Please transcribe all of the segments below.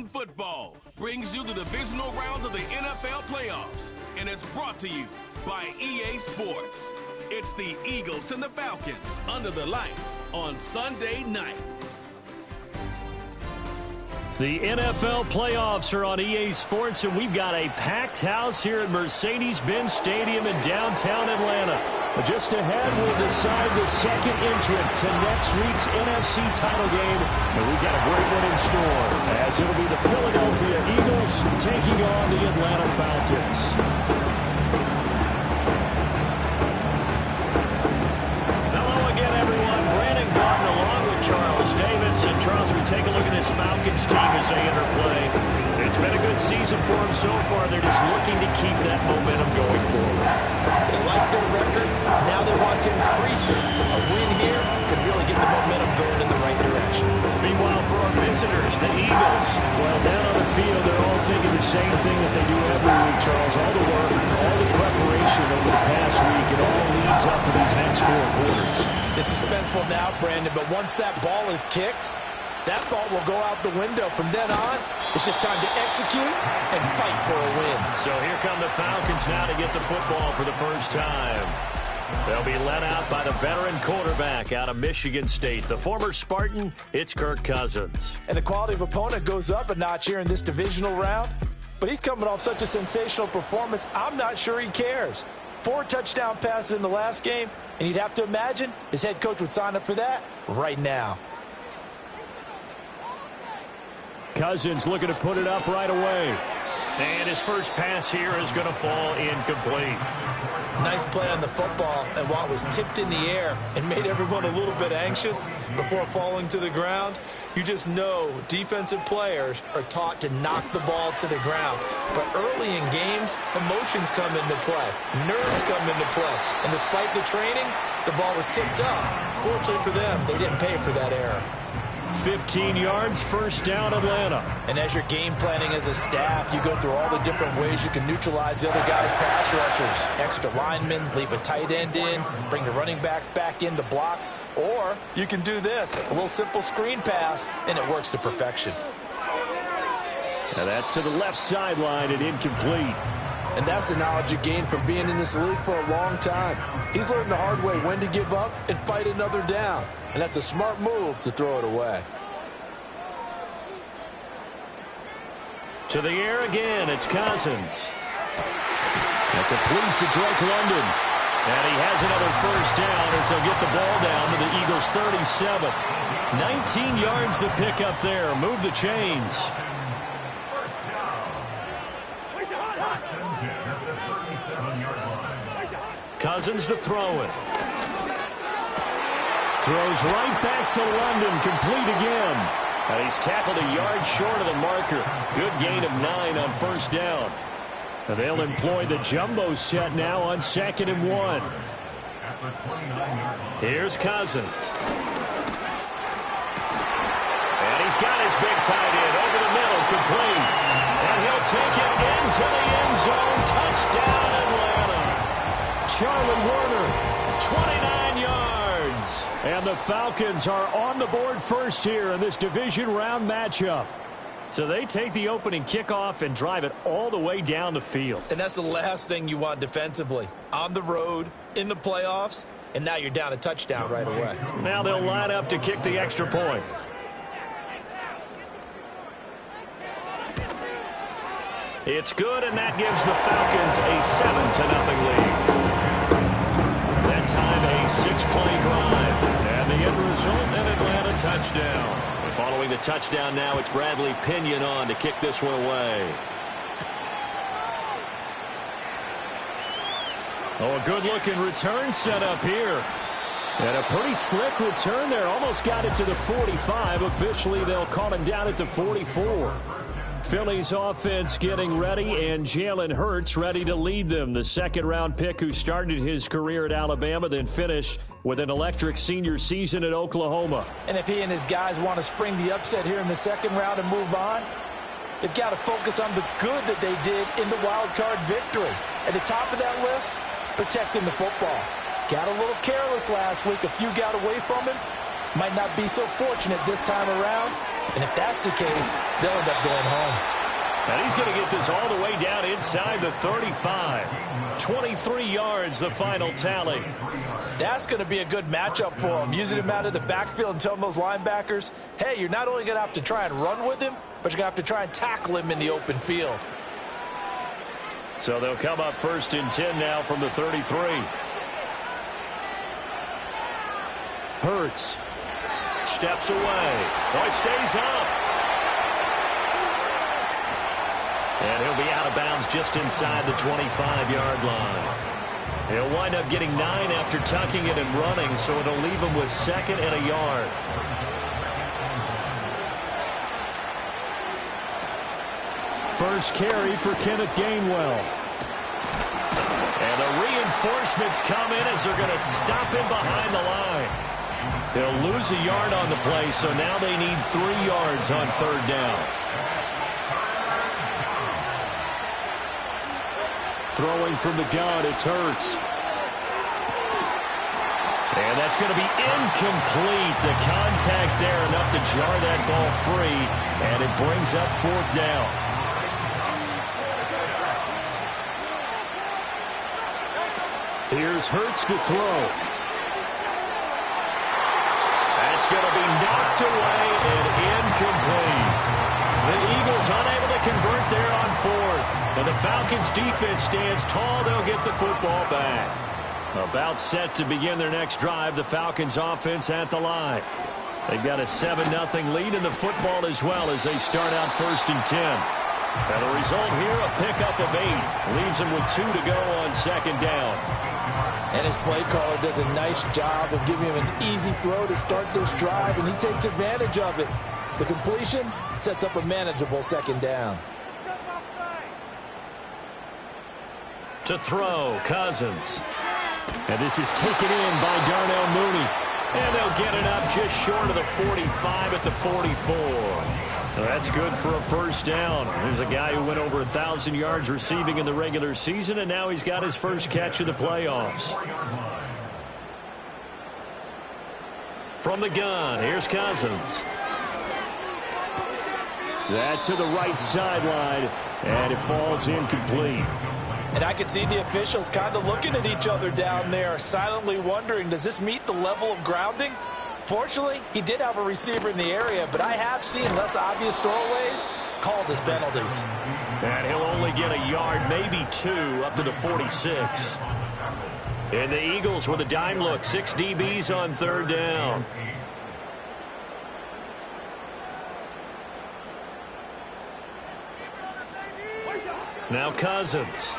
American football brings you the divisional round of the NFL playoffs, and it's brought to you by EA Sports. It's the Eagles and the Falcons under the lights on Sunday night. The NFL playoffs are on EA Sports, and we've got a packed house here at Mercedes-Benz Stadium in downtown Atlanta. Just ahead, we'll decide the second entrant to next week's NFC title game, and we've got a great one in store, as it'll be the Philadelphia Eagles taking on the Atlanta Falcons. Charles Davis. And Charles, we take a look at this Falcons team as they interplay. It's been a good season for them so far. They're just looking to keep that momentum going forward. They like their record. Now they want to increase it. A win here could really get the momentum going in the right direction. Meanwhile, for our visitors, the Eagles, well, down on the field, they're all thinking the same thing that they do every week, Charles. All the work, all the preparation over the past week, it all leads up to these next 4 quarters. It's suspenseful now, Brandon, but once that ball is kicked, that thought will go out the window. From then on, it's just time to execute and fight for a win. So here come the Falcons now to get the football for the first time. They'll be led out by the veteran quarterback out of Michigan State. The former Spartan, it's Kirk Cousins. And the quality of opponent goes up a notch here in this divisional round, but he's coming off such a sensational performance, I'm not sure he cares. 4 touchdown passes in the last game, and you'd have to imagine his head coach would sign up for that right now. Cousins looking to put it up right away. And his first pass here is going to fall incomplete. Nice play on the football, and while it was tipped in the air and made everyone a little bit anxious before falling to the ground, you just know defensive players are taught to knock the ball to the ground. But early in games, emotions come into play. Nerves come into play. And despite the training, the ball was tipped up. Fortunately for them, they didn't pay for that error. 15 yards, first down, Atlanta. And as you're game planning as a staff, you go through all the different ways you can neutralize the other guy's pass rushers. Extra linemen, leave a tight end in, bring the running backs back in to block. Or you can do this, a little simple screen pass, and it works to perfection. And that's to the left sideline and incomplete. And that's the knowledge you gain from being in this league for a long time. He's learned the hard way when to give up and fight another down. And that's a smart move to throw it away. To the air again, it's Cousins. And complete to Drake London. And he has another first down as they'll get the ball down to the Eagles' 37. 19 yards to pick up there. Move the chains. Cousins to throw it. Throws right back to London, complete again. And he's tackled a yard short of the marker. Good gain of 9 on first down. And they'll employ the jumbo set now on 2nd and 1. Here's Cousins. And he's got his big tight end over the middle, complete. And he'll take it into the end zone. Touchdown, Atlanta. Charlie Warner, 29 yards. And the Falcons are on the board first here in this division round matchup. So they take the opening kickoff and drive it all the way down the field. And that's the last thing you want defensively. On the road, in the playoffs, and now you're down a touchdown right away. Now they'll line up to kick the extra point. It's good, and that gives the Falcons a 7-0 lead. That time a 6-play drive. And the end result, an Atlanta touchdown. And following the touchdown now, it's Bradley Pinion on to kick this one away. Oh, a good-looking return set up here. And a pretty slick return there. Almost got it to the 45. Officially, they'll call him down at the 44. Philly's offense getting ready, and Jalen Hurts ready to lead them. The second-round pick who started his career at Alabama, then finished with an electric senior season at Oklahoma. And if he and his guys want to spring the upset here in the second round and move on, they've got to focus on the good that they did in the wild card victory. At the top of that list, protecting the football. Got a little careless last week. A few got away from him. Might not be so fortunate this time around. And if that's the case, they'll end up going home. And he's going to get this all the way down inside the 35. 23 yards, the final tally. That's going to be a good matchup for him. Using him out of the backfield and telling those linebackers, hey, you're not only going to have to try and run with him, but you're going to have to try and tackle him in the open field. So they'll come up 1st and 10 now from the 33. Hurts steps away. Boy, stays up. And he'll be out of bounds just inside the 25-yard line. He'll wind up getting 9 after tucking it and running, so it'll leave him with 2nd and a yard. First carry for Kenneth Gainwell. And the reinforcements come in as they're going to stop him behind the line. They'll lose a yard on the play, so now they need 3 yards on 3rd down. Throwing from the gun, it's Hurts. And that's going to be incomplete. The contact there enough to jar that ball free, and it brings up 4th down. Here's Hurts to throw. That's going to be knocked away and incomplete. The Eagles unable to convert there on 4th. And the Falcons defense stands tall. They'll get the football back. About set to begin their next drive. The Falcons offense at the line. They've got a 7-0 lead in the football as well as they start out 1st and 10. And the result here, a pickup of 8. Leaves them with 2 to go on 2nd down. And his play caller does a nice job of giving him an easy throw to start this drive, and he takes advantage of it. The completion sets up a manageable 2nd down. To throw, Cousins. And this is taken in by Darnell Mooney. And they'll get it up just short of the 45 at the 44. That's good for a 1st down. There's a guy who went over 1,000 yards receiving in the regular season, and now he's got his first catch of the playoffs. From the gun, here's Cousins. That's to the right sideline, and it falls incomplete. And I can see the officials kind of looking at each other down there, silently wondering, does this meet the level of grounding? Fortunately, he did have a receiver in the area, but I have seen less obvious throwaways called as penalties. And he'll only get a yard, maybe 2, up to the 46. And the Eagles with a dime look, 6 DBs on 3rd down. Now Cousins.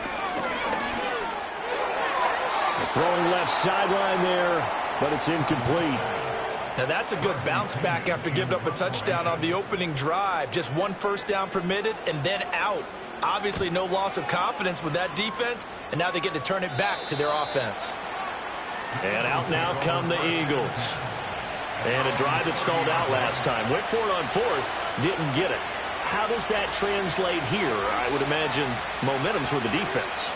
Throwing left sideline there, but it's incomplete. Now that's a good bounce back after giving up a touchdown on the opening drive. Just 1 1st down permitted and then out. Obviously no loss of confidence with that defense, and now they get to turn it back to their offense. And out now come the Eagles. And a drive that stalled out last time. Went for it on 4th, didn't get it. How does that translate here? I would imagine momentum's with the defense.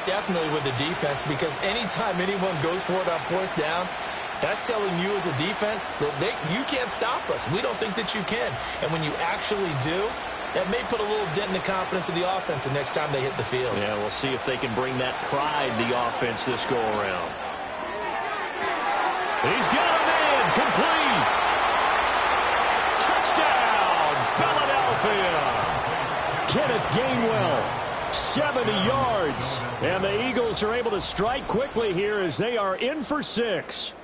Definitely with the defense, because anytime anyone goes for it on 4th down, that's telling you as a defense that you can't stop us. We don't think that you can. And when you actually do, that may put a little dent in the confidence of the offense the next time they hit the field. Yeah, we'll see if they can bring that pride the offense this go-around. He's got a man, complete. Touchdown, Philadelphia. Kenneth Gainwell, 70 yards. And the Eagles are able to strike quickly here as they are in for 6.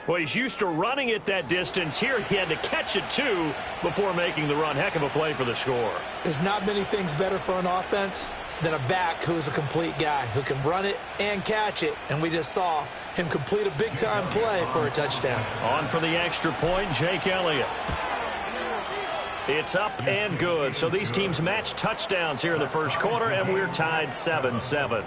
Well, he's used to running it that distance. Here he had to catch it, too, before making the run. Heck of a play for the score. There's not many things better for an offense than a back who is a complete guy who can run it and catch it. And we just saw him complete a big-time play for a touchdown. On for the extra point, Jake Elliott. It's up and good. So these teams match touchdowns here in the first quarter, and we're tied 7-7.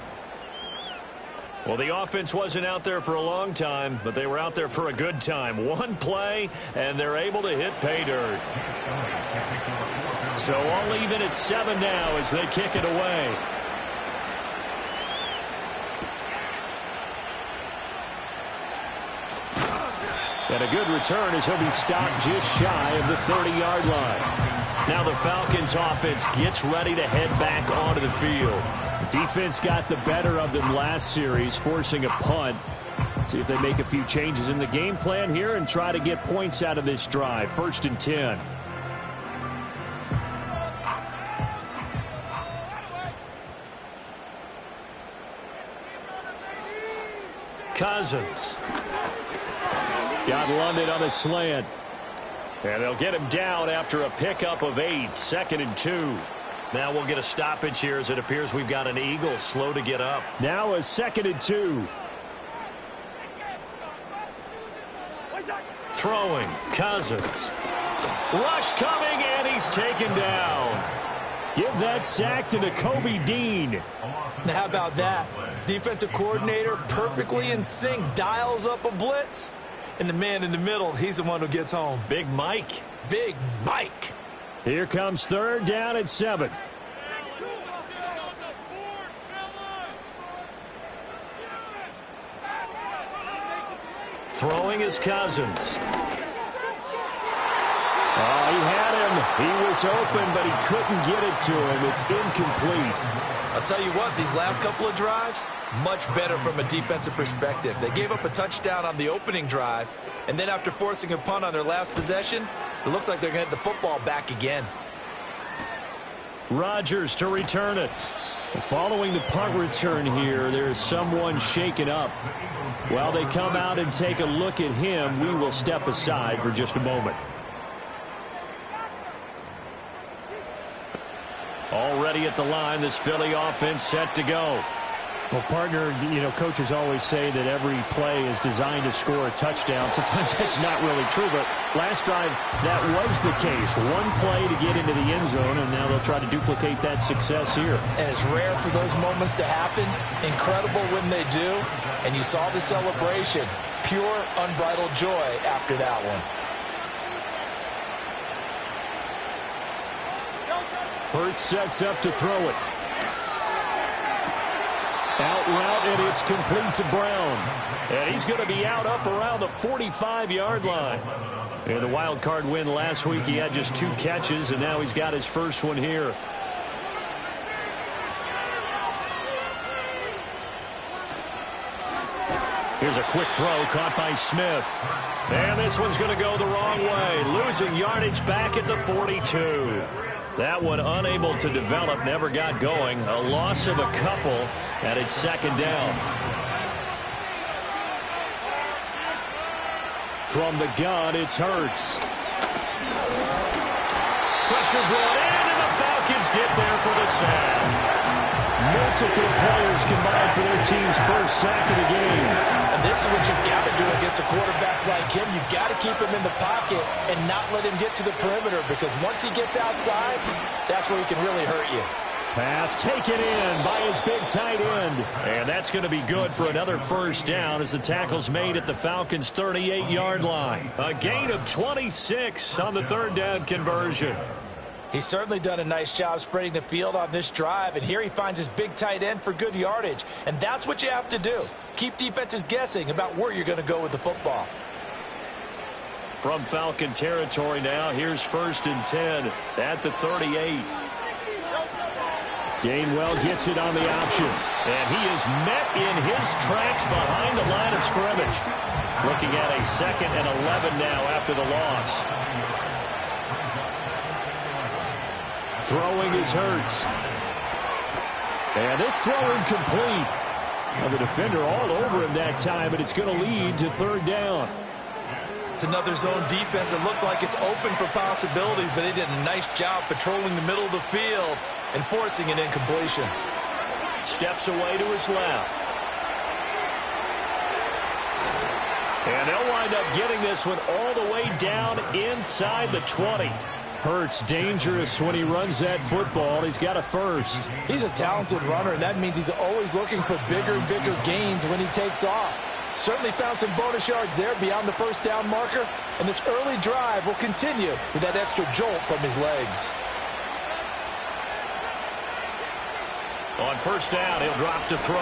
Well, the offense wasn't out there for a long time, but they were out there for a good time. One play, and they're able to hit pay dirt. So all even at 7 now as they kick it away. And a good return as he'll be stopped just shy of the 30-yard line. Now the Falcons offense gets ready to head back onto the field. Defense got the better of them last series, forcing a punt. See if they make a few changes in the game plan here and try to get points out of this drive. 1st and 10. Cousins. Got London on a slant. And they'll get him down after a pickup of 8. 2nd and 2. Now we'll get a stoppage here as it appears we've got an Eagle slow to get up. Now a 2nd and 2. Throwing. Cousins. Rush coming, and he's taken down. Give that sack to Nakobe Dean. Now how about that? Defensive coordinator perfectly in sync, dials up a blitz. And the man in the middle, he's the one who gets home. Big Mike. Big Mike. Here comes 3rd down at 7. Throwing is Cousins. Oh, he had him. He was open, but he couldn't get it to him. It's incomplete. I'll tell you what, these last couple of drives, much better from a defensive perspective. They gave up a touchdown on the opening drive, and then after forcing a punt on their last possession, it looks like they're going to get the football back again. Rodgers to return it. Following the punt return here, there is someone shaken up. While they come out and take a look at him, we will step aside for just a moment. Already at the line, this Philly offense set to go. Well, partner, coaches always say that every play is designed to score a touchdown. Sometimes that's not really true, but last drive, that was the case. One play to get into the end zone, and now they'll try to duplicate that success here. And it's rare for those moments to happen. Incredible when they do. And you saw the celebration. Pure, unbridled joy after that one. Hurts sets up to throw it. Out route, and it's complete to Brown. And he's going to be out up around the 45-yard line. And the wild card win last week, he had just 2 catches, and now he's got his first one here. Here's a quick throw caught by Smith. And this one's going to go the wrong way. Losing yardage back at the 42. That one unable to develop, never got going. A loss of a couple, and it's 2nd down. From the gun, it's Hurts. Pressure brought in, and the Falcons get there for the sack. Multiple players combined for their team's first sack of the game. And this is what you've got to do against a quarterback like him. You've got to keep him in the pocket and not let him get to the perimeter, because once he gets outside, that's where he can really hurt you. Pass taken in by his big tight end. And that's going to be good for another first down as the tackle's made at the Falcons' 38-yard line. A gain of 26 on the 3rd down conversion. He's certainly done a nice job spreading the field on this drive, and here he finds his big tight end for good yardage. And that's what you have to do. Keep defenses guessing about where you're going to go with the football. From Falcon territory now, here's 1st and 10 at the 38. Gainwell gets it on the option, and he is met in his tracks behind the line of scrimmage. Looking at a 2nd and 11 now after the loss. Throwing is Hurts. And this throw incomplete. Well, the defender all over him that time, but it's going to lead to 3rd down. It's another zone defense. It looks like it's open for possibilities, but they did a nice job patrolling the middle of the field and forcing an incompletion. Steps away to his left. And they'll wind up getting this one all the way down inside the 20. Hurts dangerous when he runs that football. He's got a first. He's a talented runner, and that means he's always looking for bigger and bigger gains when he takes off. Certainly found some bonus yards there beyond the first down marker, and this early drive will continue with that extra jolt from his legs. On 1st down, he'll drop to throw.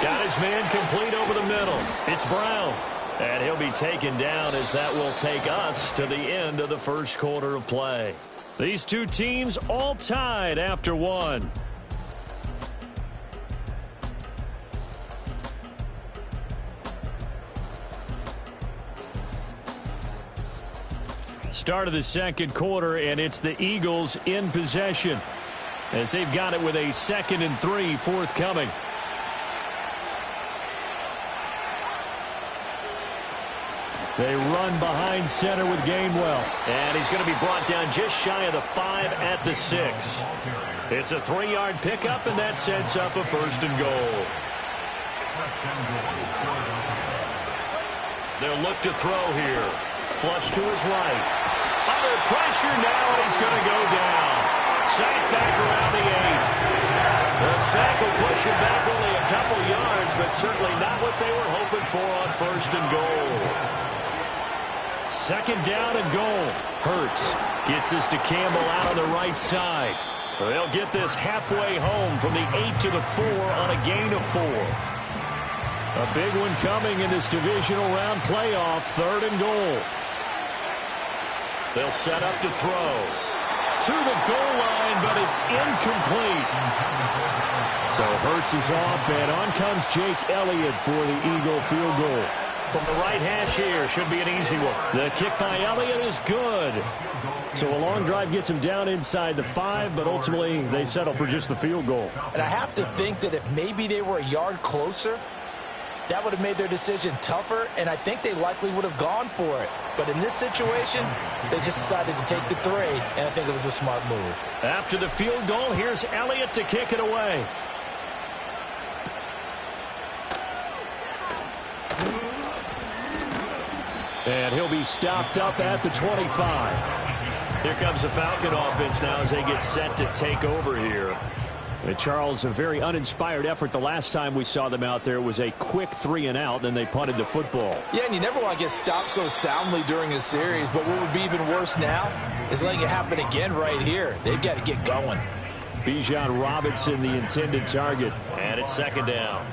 Got his man complete over the middle. It's Brown. And he'll be taken down as that will take us to the end of the first quarter of play. These two teams all tied after one. Start of the second quarter, and it's the Eagles in possession as they've got it with a 2nd and 3 forthcoming. They run behind center with Gainwell. And he's going to be brought down just shy of the 5 at the 6. It's a 3-yard pickup, and that sets up a 1st and goal. They'll look to throw here. Flush to his right. Under pressure now, and he's going to go down. Sacked back around the 8. The sack will push him back only a couple yards, but certainly not what they were hoping for on 1st and goal. 2nd down and goal. Hurts gets this to Campbell out on the right side. They'll get this halfway home from the 8 to the 4 on a gain of 4. A big one coming in this divisional round playoff. 3rd and goal. They'll set up to throw. To the goal line, but it's incomplete. So Hurts is off, and on comes Jake Elliott for the Eagle field goal. From the right hash here, should be an easy one. The kick by Elliott is good. So a long drive gets him down inside the 5, but ultimately they settle for just the field goal. And I have to think that if maybe they were a yard closer, that would have made their decision tougher, and I think they likely would have gone for it. But in this situation, they just decided to take the 3, and I think it was a smart move. After the field goal, here's Elliott to kick it away. And he'll be stopped up at the 25. Here comes the Falcon offense now as they get set to take over here. And Charles, a very uninspired effort the last time we saw them out there. It was a quick 3-and-out, and they punted the football. Yeah, and you never want to get stopped so soundly during a series, but what would be even worse now is letting it happen again right here. They've got to get going. Bijan Robinson, the intended target. And it's 2nd down.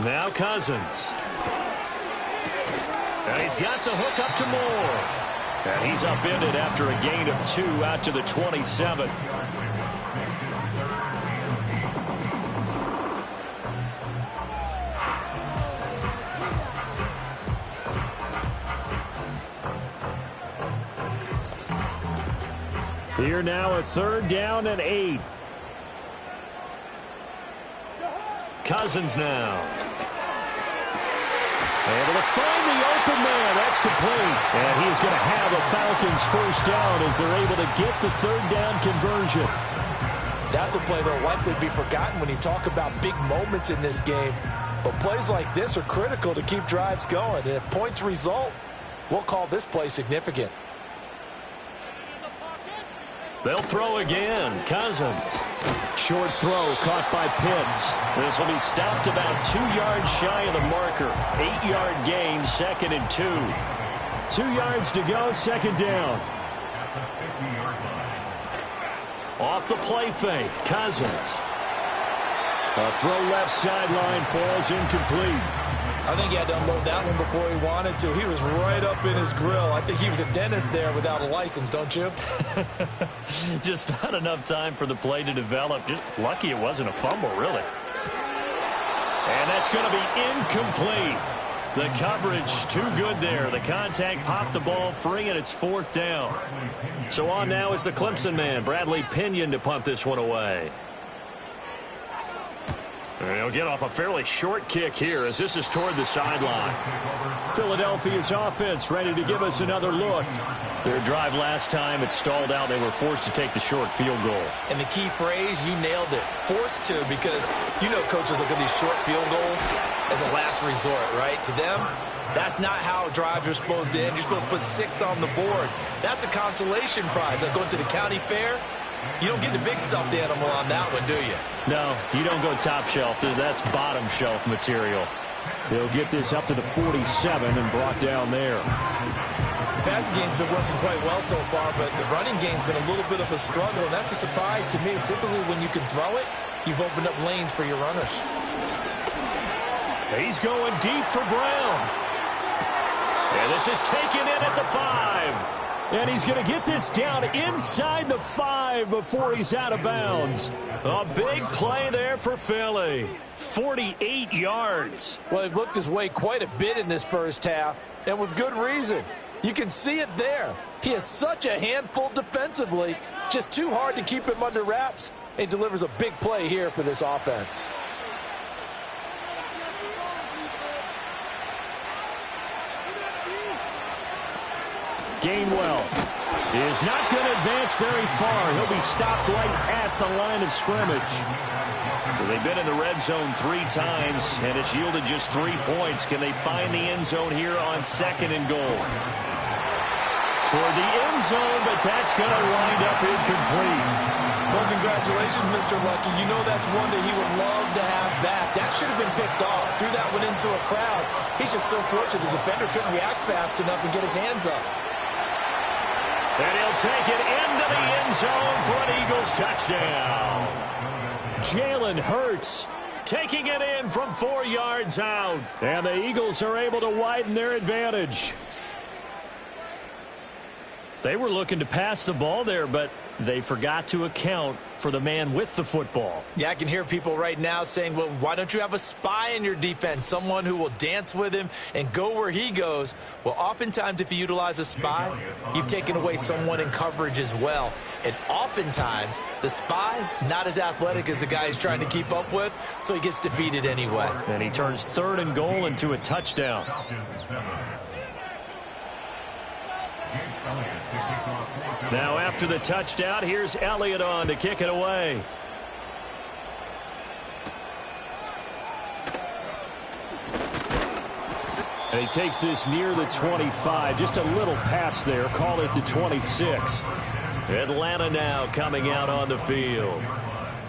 Now Cousins. And he's got the hook up to Moore. And he's upended after a gain of 2 out to the 27. Here now a 3rd down and 8. Cousins now. Able to find the open man. That's complete. And he is going to have a Falcons 1st down as they're able to get the 3rd down conversion. That's a play that will likely be forgotten when you talk about big moments in this game. But plays like this are critical to keep drives going. And if points result, we'll call this play significant. They'll throw again. Cousins. Short throw caught by Pitts. This will be stopped about 2 yards shy of the marker. 8-yard gain, 2nd and 2. 2 yards to go, 2nd down. Off the play fake, Cousins. A throw left sideline falls incomplete. I think he had to unload that one before he wanted to. He was right up in his grill. I think he was a dentist there without a license, don't you? Just not enough time for the play to develop. Just lucky it wasn't a fumble, really. And that's going to be incomplete. The coverage too good there. The contact popped the ball free, and it's 4th down. So on now is the Clemson man, Bradley Pinion, to punt this one away. And he'll get off a fairly short kick here as this is toward the sideline. Philadelphia's offense ready to give us another look. Their drive last time, it stalled out. They were forced to take the short field goal. And the key phrase, you nailed it, forced to, because you know coaches look at these short field goals as a last resort, right? To them, that's not how drives are supposed to end. You're supposed to put 6 on the board. That's a consolation prize. Like going to the county fair, you don't get the big stuffed animal on that one, do you? No, you don't go top shelf. That's bottom shelf material. They'll get this up to the 47 and brought down there. The passing game's been working quite well so far, but the running game's been a little bit of a struggle, and that's a surprise to me. Typically, when you can throw it, you've opened up lanes for your runners. He's going deep for Brown. And this is taken in at the 5. And he's going to get this down inside the 5 before he's out of bounds. A big play there for Philly. 48 yards. Well, he looked his way quite a bit in this first half, and with good reason. You can see it there. He is such a handful defensively. Just too hard to keep him under wraps. He delivers a big play here for this offense. Gainwell is not going to advance very far. He'll be stopped right at the line of scrimmage. So they've been in the red zone 3 times, and it's yielded just 3 points. Can they find the end zone here on 2nd and goal? Toward the end zone, but that's going to wind up incomplete. Well, congratulations, Mr. Lucky. You know that's one that he would love to have back. That should have been picked off. Threw that one into a crowd. He's just so fortunate the defender couldn't react fast enough and get his hands up. And he'll take it into the end zone for an Eagles touchdown. Jalen Hurts taking it in from 4 yards out. And the Eagles are able to widen their advantage. They were looking to pass the ball there, but they forgot to account for the man with the football. Yeah, I can hear people right now saying, well, why don't you have a spy in your defense, someone who will dance with him and go where he goes? Well, oftentimes if you utilize a spy, you've taken away someone in coverage as well. And oftentimes, the spy, not as athletic as the guy he's trying to keep up with, so he gets defeated anyway. And he turns 3rd and goal into a touchdown. Now after the touchdown, here's Elliott on to kick it away. And he takes this near the 25. Just a little pass there. Call it the 26. Atlanta now coming out on the field.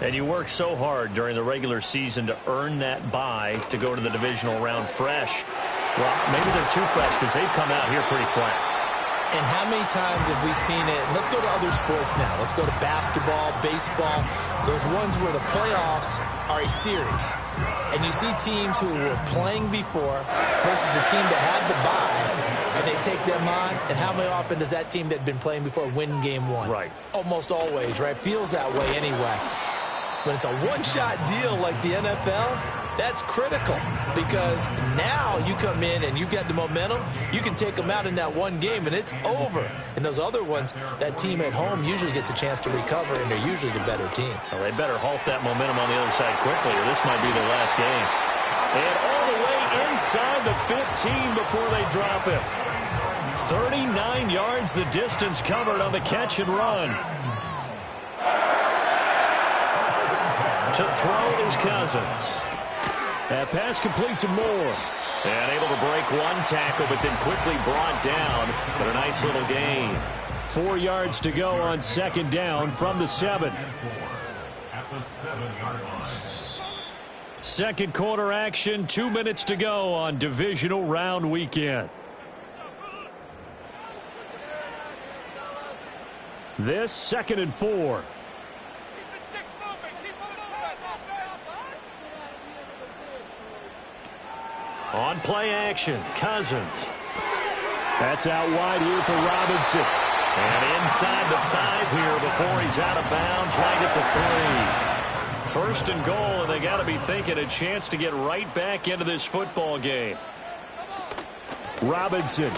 And you work so hard during the regular season to earn that bye to go to the divisional round fresh. Well, maybe they're too fresh because they've come out here pretty flat. And how many times have we seen it? Let's go to other sports now. Let's go to basketball, baseball, those ones where the playoffs are a series. And you see teams who were playing before versus the team that had the bye, and they take them on. And how many often does that team that had been playing before win game 1? Right. Almost always, right? Feels that way anyway. When it's a one-shot deal like the NFL, that's critical because now you come in and you've got the momentum. You can take them out in that one game, and it's over. And those other ones, that team at home usually gets a chance to recover, and they're usually the better team. Well, they better halt that momentum on the other side quickly, or this might be their last game. And all the way inside the 15 before they drop it. 39 yards the distance covered on the catch and run. To throw is Cousins. That pass complete to Moore. And able to break one tackle, but then quickly brought down. But a nice little gain. 4 yards to go on 2nd down from the 7. Second quarter action, 2 minutes to go on divisional round weekend. This 2nd and 4. On play action, Cousins. That's out wide here for Robinson. And inside the 5 here before he's out of bounds right at the 3. 1st and goal, and they got to be thinking a chance to get right back into this football game. Robinson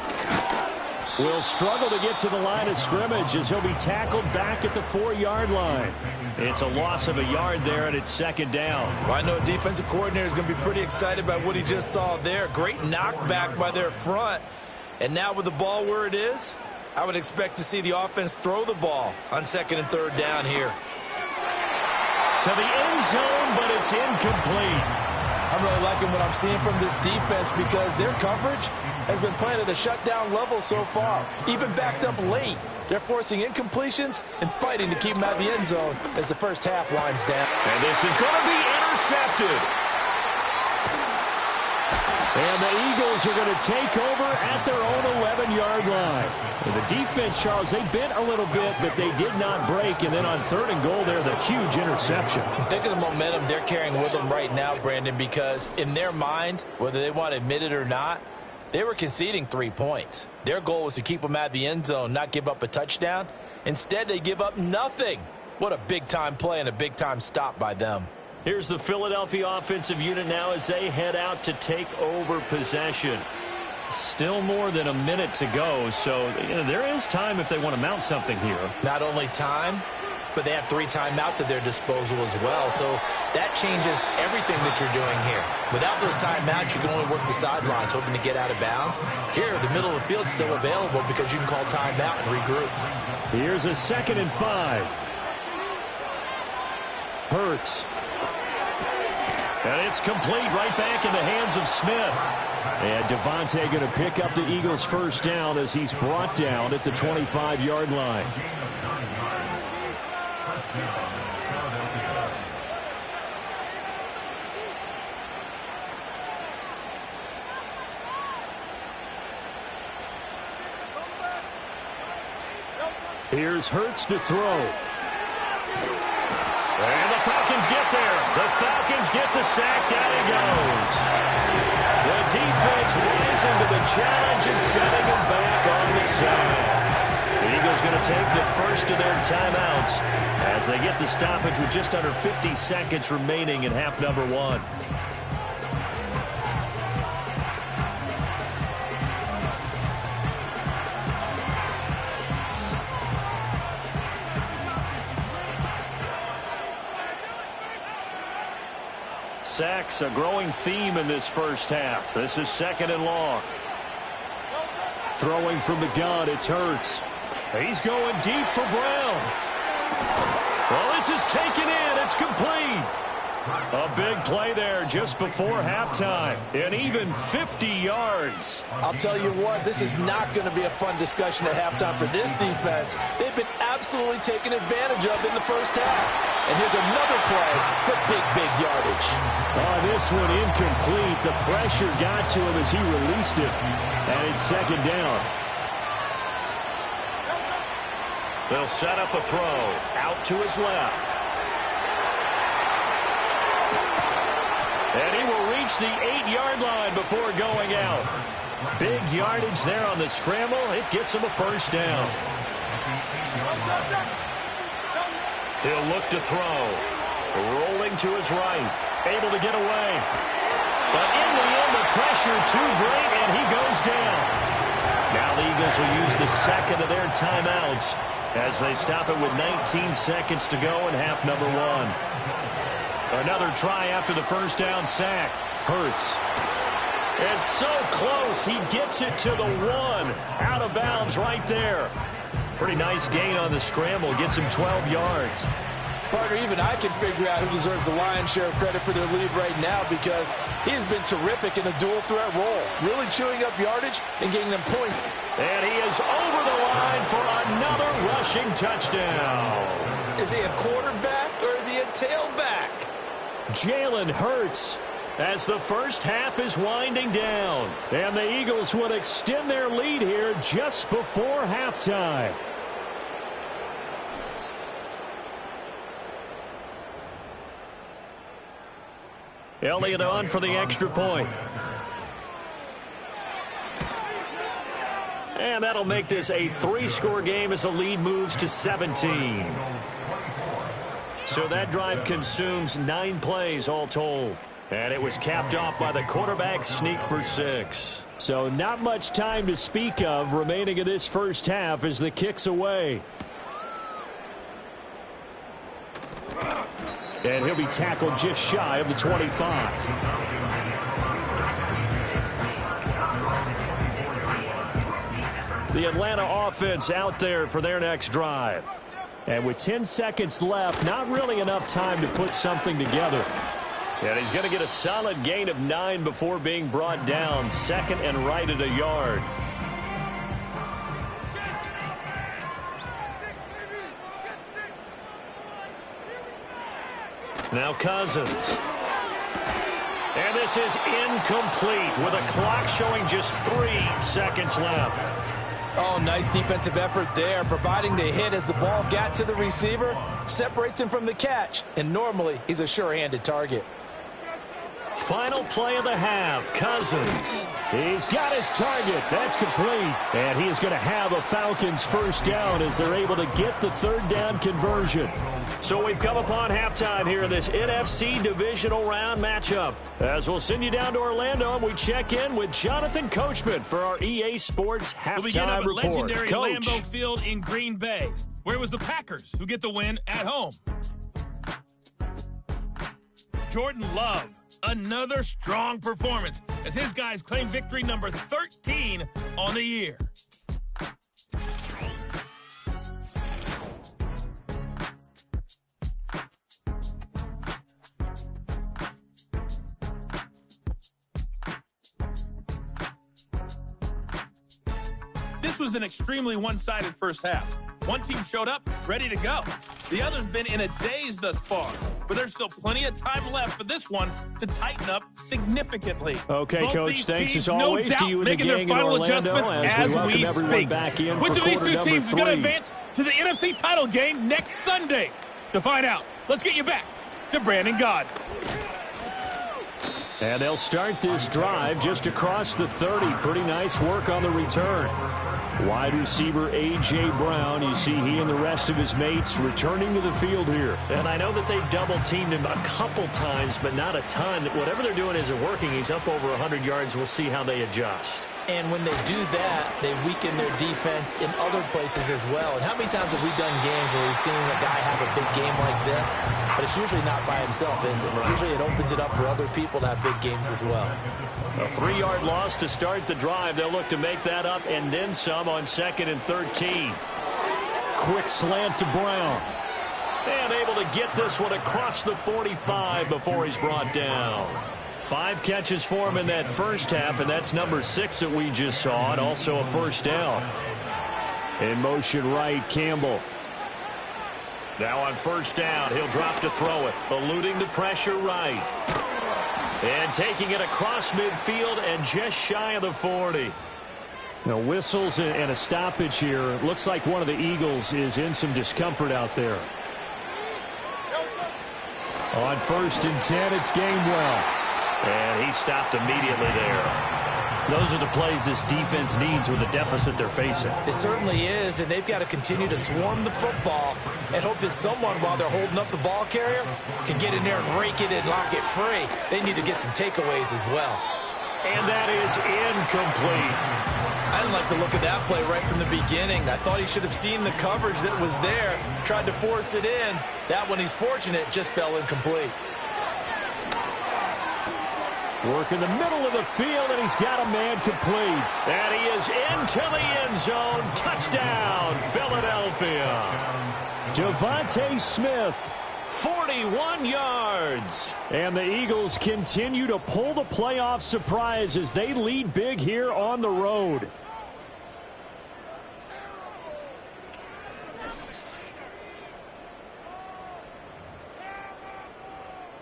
will struggle to get to the line of scrimmage as he'll be tackled back at the 4-yard line. It's a loss of a yard there, and it's 2nd down. Well, I know a defensive coordinator is going to be pretty excited by what he just saw there. Great knockback by their front. And now with the ball where it is, I would expect to see the offense throw the ball on 2nd and 3rd down here. To the end zone, but it's incomplete. I'm really liking what I'm seeing from this defense because their coverage has been playing at a shutdown level so far. Even backed up late, they're forcing incompletions and fighting to keep them out of the end zone as the first half winds down. And this is going to be intercepted. And the Eagles are going to take over at their own 11-yard line. And the defense, Charles, they bent a little bit, but they did not break. And then on 3rd and goal there, the huge interception. Think of the momentum they're carrying with them right now, Brandon, because in their mind, whether they want to admit it or not, they were conceding 3 points. Their goal was to keep them at the end zone, not give up a touchdown. Instead, they give up nothing. What a big-time play and a big-time stop by them. Here's the Philadelphia offensive unit now as they head out to take over possession. Still more than a minute to go, so there is time if they want to mount something here. Not only time, but they have 3 timeouts at their disposal as well, so that changes everything that you're doing here. Without those timeouts, you can only work the sidelines, hoping to get out of bounds. Here, the middle of the field is still available because you can call timeout and regroup. Here's a 2nd and 5. Hurts. And it's complete right back in the hands of Smith. And Devontae going to pick up the Eagles' first down as he's brought down at the 25-yard line. Here's Hurts to throw. And the Falcons get there. The Falcons get the sack. Down he goes. The defense rising to the challenge and setting him back on the sack. The Eagles going to take the first of their timeouts as they get the stoppage with just under 50 seconds remaining in half number 1. Sacks, a growing theme in this first half. This is 2nd and long. Throwing from the gun, it's Hurts. He's going deep for Brown. Well, this is taken in. It's complete. A big play there just before halftime. And even 50 yards. I'll tell you what, this is not going to be a fun discussion at halftime for this defense. They've been absolutely taken advantage of in the first half. And here's another play for big yardage. This one incomplete. The pressure got to him as he released it. And it's 2nd down. They'll set up a throw out to his left. And he will reach the 8-yard line before going out. Big yardage there on the scramble. It gets him a first down. He'll look to throw. Rolling to his right. Able to get away. But in the end, the pressure too great, and he goes down. Now the Eagles will use the second of their timeouts as they stop it with 19 seconds to go in half number 1. Another try after the first down sack. Hurts. It's so close. He gets it to the 1. Out of bounds right there. Pretty nice gain on the scramble. Gets him 12 yards. Partner, even I can figure out who deserves the lion's share of credit for their lead right now because he has been terrific in a dual threat role. Really chewing up yardage and getting them points. And he is over the line for another rushing touchdown. Is he a quarterback or is he a tailback? Jalen Hurts as the first half is winding down. And the Eagles would extend their lead here just before halftime. Elliott on for the extra point. And that'll make this a 3-score game as the lead moves to 17. So that drive consumes 9 plays all told. And it was capped off by the quarterback sneak for 6. So not much time to speak of remaining in this first half as the kick's away. And he'll be tackled just shy of the 25. The Atlanta offense out there for their next drive. And with 10 seconds left, not really enough time to put something together. And he's going to get a solid gain of 9 before being brought down. Second and right at a yard. Now Cousins. And this is incomplete with a clock showing just 3 seconds left. Oh, nice defensive effort there, providing the hit as the ball got to the receiver, separates him from the catch, and normally he's a sure-handed target. Final play of the half, Cousins. He's got his target. That's complete. And he is going to have a Falcons first down as they're able to get the third down conversion. So we've come upon halftime here in this NFC Divisional Round matchup. As we'll send you down to Orlando, and we check in with Jonathan Coachman for our EA Sports halftime begin up at report. legendary Coach. Lambeau Field in Green Bay, where it was the Packers who get the win at home. Jordan Love, another strong performance as his guys claim victory number 13 on the year. This was an extremely one-sided first half. One team showed up, ready to go. The other's been in a daze thus far, but there's still plenty of time left for this one to tighten up significantly. Okay, Both Coach, these thanks teams, as always no doubt, to you and the making their gang in final Orlando adjustments as we speak. Back in Which for of these two quarter teams is going to number 3? advance to the NFC title game next Sunday? To find out, let's get you back to Brandon Gaud. And they'll start this drive just across the 30. Pretty nice work on the return. Wide receiver A.J. Brown. You see he and the rest of his mates returning to the field here. And I know that they've double-teamed him a couple times, but not a ton. Whatever they're doing isn't working. He's up over 100 yards. We'll see how they adjust. And when they do that, they weaken their defense in other places as well. And how many times have we done games where we've seen a guy have a big game like this, but it's usually not by himself, is it? Right. Usually it opens it up for other people to have big games as well. A 3-yard loss to start the drive. They'll look to make that up and then some on 2nd and 13. Quick slant to Brown. And able to get this one across the 45 before he's brought down. 5 catches for him in that first half, and that's number 6 that we just saw, and also a first down. In motion right, Campbell. Now on first down, he'll drop to throw it, eluding the pressure right. And taking it across midfield and just shy of the 40. Now whistles and a stoppage here. Looks like one of the Eagles is in some discomfort out there. On 1st and 10, it's Gainwell. And he stopped immediately there. Those are the plays this defense needs with the deficit they're facing. It certainly is, and they've got to continue to swarm the football and hope that someone, while they're holding up the ball carrier, can get in there and rake it and lock it free. They need to get some takeaways as well. And that is incomplete. I didn't like the look of that play right from the beginning. I thought he should have seen the coverage that was there, tried to force it in. That one, he's fortunate, just fell incomplete. Work in the middle of the field, and he's got a man complete. And he is into the end zone. Touchdown, Philadelphia. Devontae Smith, 41 yards. And the Eagles continue to pull the playoff surprise as they lead big here on the road.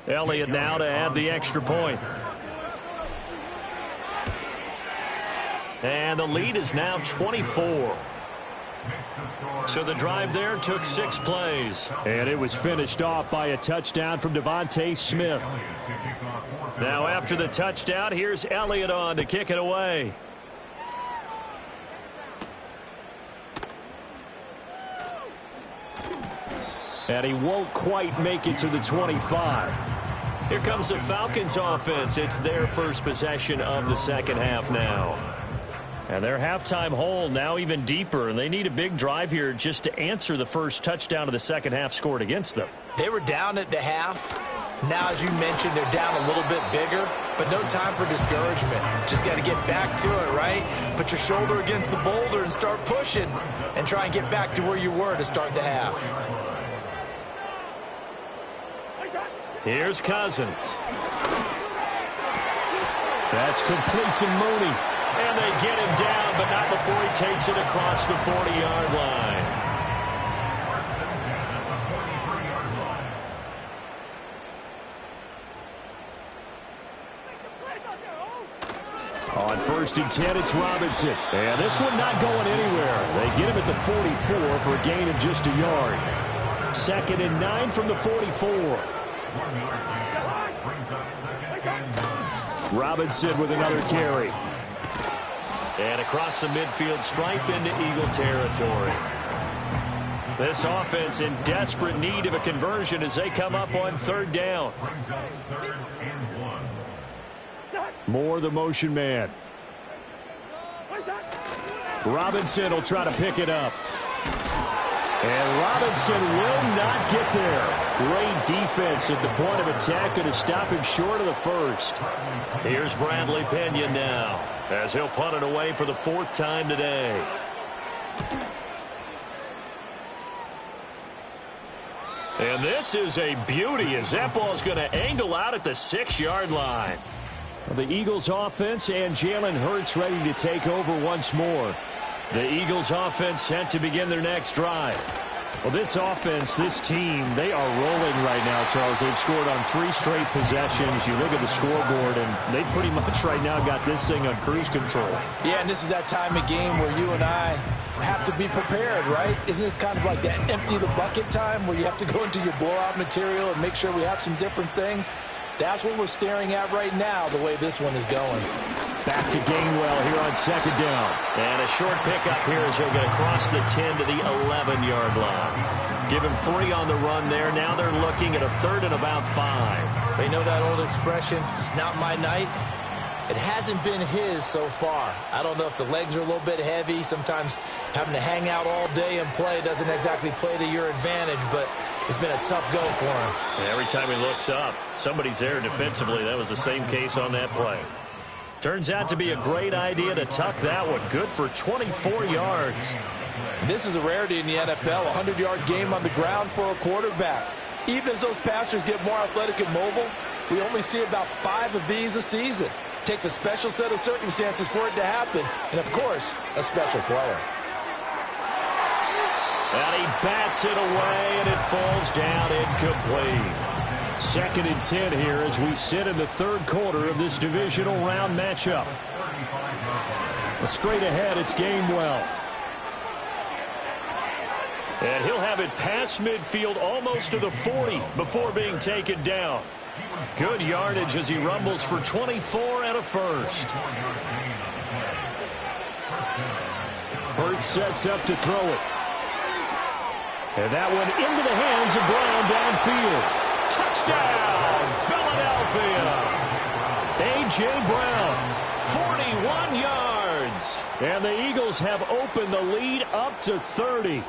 Elliott now to add the extra point. And the lead is now 24. So the drive there took 6 plays. And it was finished off by a touchdown from Devontae Smith. Now after the touchdown, here's Elliott on to kick it away. And he won't quite make it to the 25. Here comes the Falcons offense. It's their first possession of the second half now. And their halftime hole now even deeper, and they need a big drive here just to answer the first touchdown of the second half scored against them. They were down at the half. Now, as you mentioned, they're down a little bit bigger, but no time for discouragement. Just got to get back to it, right? Put your shoulder against the boulder and start pushing and try and get back to where you were to start the half. Here's Cousins. That's complete to Mooney. And they get him down, but not before he takes it across the 40-yard line. 1st and 10, it's Robinson. And this one not going anywhere. They get him at the 44 for a gain of just a yard. 2nd and 9 from the 44. Robinson with another carry. And across the midfield stripe into Eagle territory. This offense in desperate need of a conversion as they come up on 3rd down. Moore the motion man. Robinson will try to pick it up. And Robinson will not get there. Great defense at the point of attack to stop him short of the 1st. Here's Bradley Pinion now as he'll punt it away for the 4th time today. And this is a beauty as that ball's going to angle out at the 6-yard line. The Eagles offense and Jalen Hurts ready to take over once more. The Eagles offense set to begin their next drive. Well, this offense, this team, they are rolling right now, Charles. They've scored on 3 straight possessions. You look at the scoreboard, and they pretty much right now got this thing on cruise control. Yeah, and this is that time of game where you and I have to be prepared, right? Isn't this kind of like that empty the bucket time where you have to go into your blowout material and make sure we have some different things? That's what we're staring at right now, the way this one is going. Back to Gainwell here on 2nd down. And a short pickup here as he'll get across the 10 to the 11-yard line. Give him 3 on the run there. Now they're looking at a 3rd and about 5. They know that old expression, it's not my night. It hasn't been his so far. I don't know if the legs are a little bit heavy. Sometimes having to hang out all day and play doesn't exactly play to your advantage, but it's been a tough go for him. And every time he looks up, somebody's there defensively. That was the same case on that play. Turns out to be a great idea to tuck that one. Good for 24 yards. This is a rarity in the NFL, a 100-yard game on the ground for a quarterback. Even as those passers get more athletic and mobile, we only see about 5 of these a season. It takes a special set of circumstances for it to happen, and, of course, a special player. And he bats it away, and it falls down incomplete. 2nd and 10 here as we sit in the 3rd quarter of this divisional round matchup. Straight ahead, it's Gainwell. And he'll have it past midfield almost to the 40 before being taken down. Good yardage as he rumbles for 24 and a 1st. Hurts sets up to throw it. And that one into the hands of Brown downfield. Touchdown, Philadelphia. A.J. Brown, 41 yards. And the Eagles have opened the lead up to 30.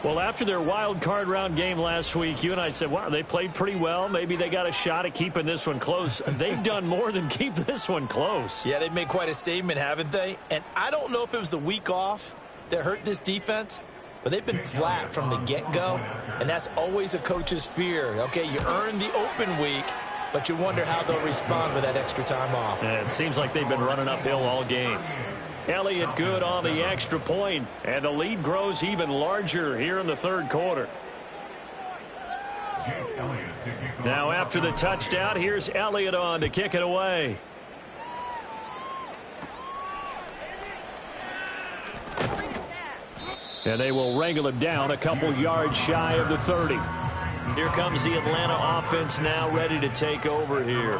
Well, after their wild card round game last week, you and I said, wow, they played pretty well. Maybe they got a shot at keeping this one close. They've done more than keep this one close. Yeah, they've made quite a statement, haven't they? And I don't know if it was the week off that hurt this defense, but they've been flat from the get-go, and that's always a coach's fear. Okay, you earn the open week, but you wonder how they'll respond with that extra time off. And it seems like they've been running uphill all game. Elliott good on the extra point, and the lead grows even larger here in the 3rd quarter. Now after the touchdown, here's Elliott on to kick it away. And they will wrangle him down a couple yards shy of the 30. Here comes the Atlanta offense now ready to take over here.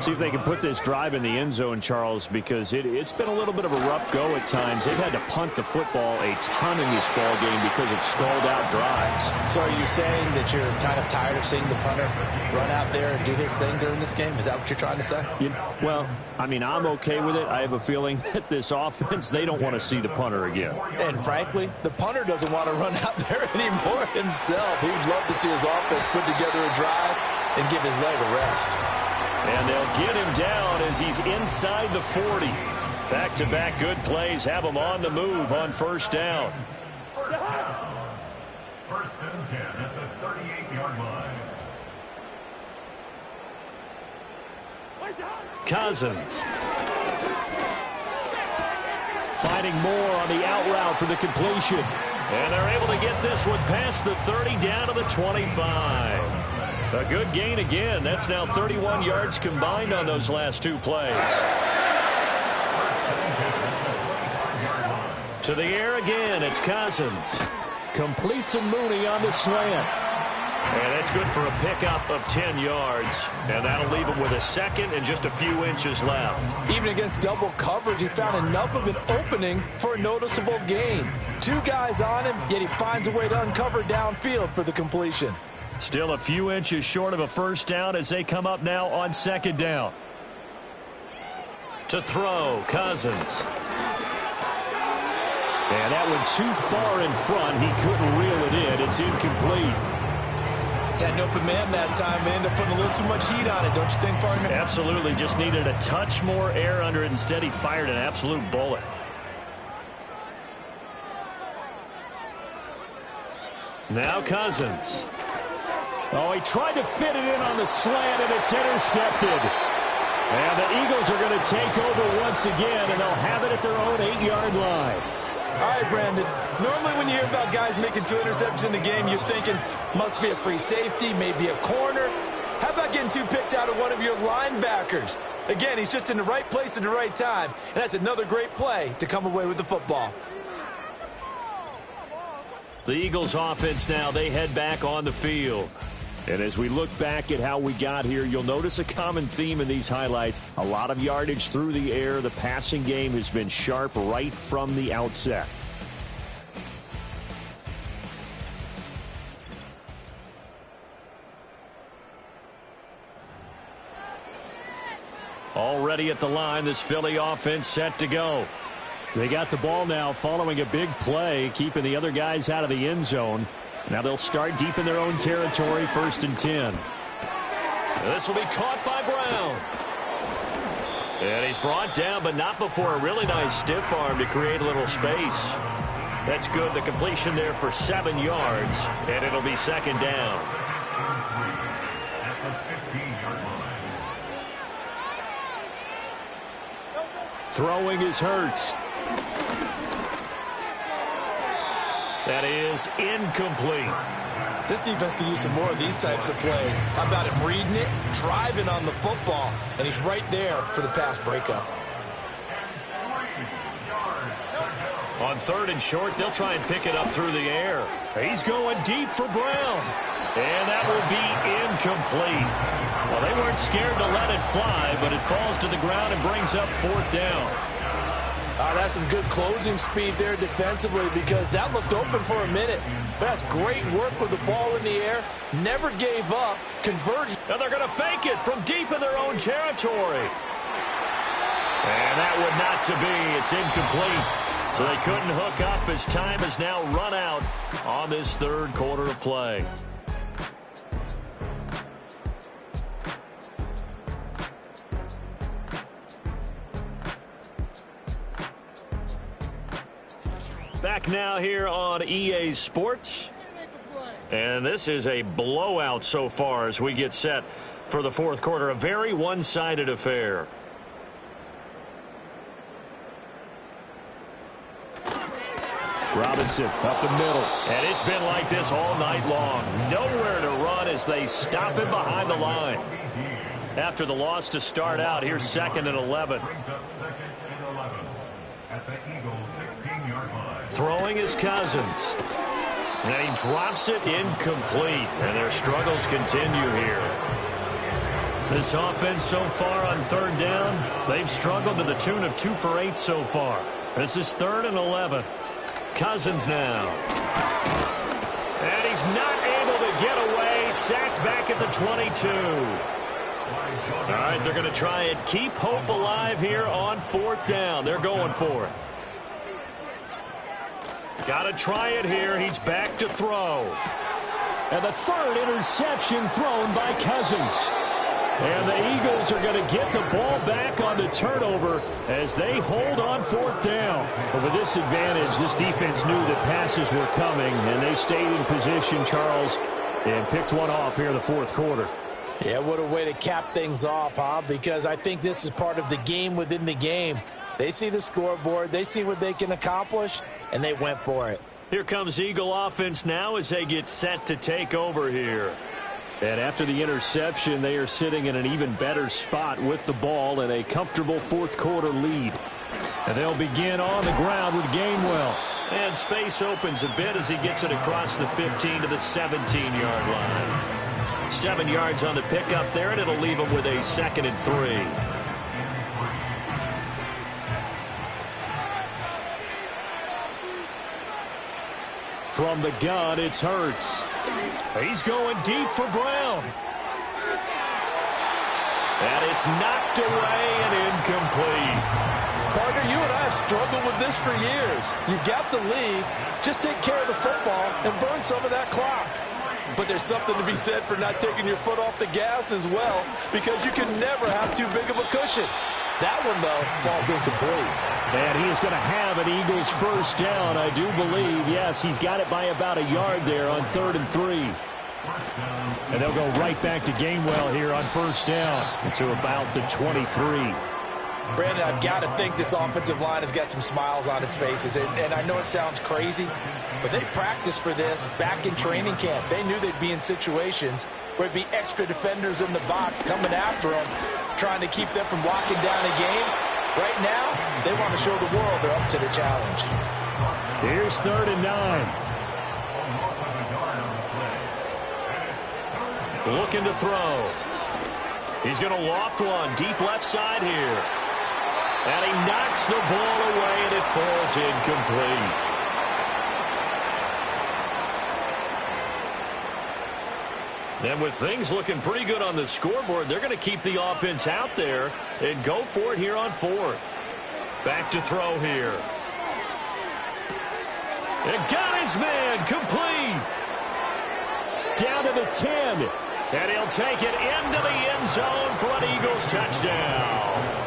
See if they can put this drive in the end zone, Charles, because it's been a little bit of a rough go at times. They've had to punt the football a ton in this ball game because of stalled-out drives. So are you saying that you're kind of tired of seeing the punter run out there and do his thing during this game? Is that what you're trying to say? Well, I mean, I'm okay with it. I have a feeling that this offense, they don't want to see the punter again. And frankly, the punter doesn't want to run out there anymore himself. He would love to see his offense put together a drive and give his leg a rest. And they'll get him down as he's inside the 40. Back-to-back good plays have him on the move on 1st down. 1st and 10 at the 38-yard line. Cousins. Finding Moore on the out route for the completion. And they're able to get this one past the 30 down to the 25. A good gain again. That's now 31 yards combined on those last 2 plays. To the air again, it's Cousins. Completes a Mooney on the slant. And that's good for a pickup of 10 yards. And that'll leave him with a second and just a few inches left. Even against double coverage, he found enough of an opening for a noticeable gain. 2 guys on him, yet he finds a way to uncover downfield for the completion. Still a few inches short of a first down as they come up now on second down. To throw, Cousins. And that one too far in front. He couldn't reel it in. It's incomplete. Had an open man that time and ended up putting a little too much heat on it, don't you think, partner? Absolutely. Just needed a touch more air under it. Instead, he fired an absolute bullet. Now Cousins. Oh, he tried to fit it in on the slant, and it's intercepted. And the Eagles are going to take over once again, and they'll have it at their own 8-yard line. All right, Brandon. Normally when you hear about guys making 2 interceptions in the game, you're thinking must be a free safety, maybe a corner. How about getting 2 picks out of one of your linebackers? Again, he's just in the right place at the right time, and that's another great play to come away with the football. The Eagles offense now, they head back on the field. And as we look back at how we got here, you'll notice a common theme in these highlights. A lot of yardage through the air. The passing game has been sharp right from the outset. Already at the line, this Philly offense set to go. They got the ball now following a big play, keeping the other guys out of the end zone. Now they'll start deep in their own territory, 1st and 10. This will be caught by Brown. And he's brought down, but not before a really nice stiff arm to create a little space. That's good. The completion there for 7 yards, and it'll be 2nd down. Throwing is Hurts. That is incomplete. This defense could use some more of these types of plays. How about him reading it, driving on the football, and he's right there for the pass breakup. On 3rd and short, they'll try and pick it up through the air. He's going deep for Brown. And that will be incomplete. Well, they weren't scared to let it fly, but it falls to the ground and brings up 4th down. That's some good closing speed there defensively because that looked open for a minute. But that's great work with the ball in the air. Never gave up. Conversion. And they're going to fake it from deep in their own territory. And that would not to be. It's incomplete. So they couldn't hook up as time has now run out on this 3rd quarter of play. Back now here on EA Sports. And this is a blowout so far as we get set for the 4th quarter. A very one-sided affair. Robinson up the middle. And it's been like this all night long. Nowhere to run as they stop him behind the line. After the loss to start out, here's 2nd and 11. Throwing is Cousins. And he drops it incomplete. And their struggles continue here. This offense so far on 3rd down, they've struggled to the tune of 2 for 8 so far. This is 3rd and 11. Cousins now. And he's not able to get away. Sacked back at the 22. All right, they're going to try and keep hope alive here on 4th down. They're going for it. Got to try it here. He's back to throw. And the 3rd interception thrown by Cousins. And the Eagles are going to get the ball back on the turnover as they hold on 4th down. But with this advantage, this defense knew that passes were coming, and they stayed in position, Charles, and picked one off here in the 4th quarter. Yeah, what a way to cap things off, huh? Because I think this is part of the game within the game. They see the scoreboard, they see what they can accomplish, and they went for it. Here comes Eagle offense now as they get set to take over here. And after the interception, they are sitting in an even better spot with the ball and a comfortable 4th quarter lead. And they'll begin on the ground with Gainwell. And space opens a bit as he gets it across the 15 to the 17-yard line. 7 yards on the pickup there, and it'll leave him with a 2nd and 3. From the gun, it's Hurts. He's going deep for Brown. And it's knocked away and incomplete. Partner, you and I have struggled with this for years. You've got the lead. Just take care of the football and burn some of that clock. But there's something to be said for not taking your foot off the gas as well, because you can never have too big of a cushion. That one, though, falls incomplete. And he is going to have an Eagles first down, I do believe. Yes, he's got it by about a yard there on 3rd and 3. And they'll go right back to Gainwell here on first down to about the 23. Brandon, I've got to think this offensive line has got some smiles on its faces. And I know it sounds crazy, but they practiced for this back in training camp. They knew they'd be in situations where it'd be extra defenders in the box coming after them, trying to keep them from locking down a game. Right now, they want to show the world they're up to the challenge. Here's 3rd and 9. Looking to throw. He's going to loft one deep left side here. And he knocks the ball away, and it falls incomplete. And with things looking pretty good on the scoreboard, they're going to keep the offense out there and go for it here on 4th. Back to throw here. And got his man complete. Down to the 10. And he'll take it into the end zone for an Eagles touchdown.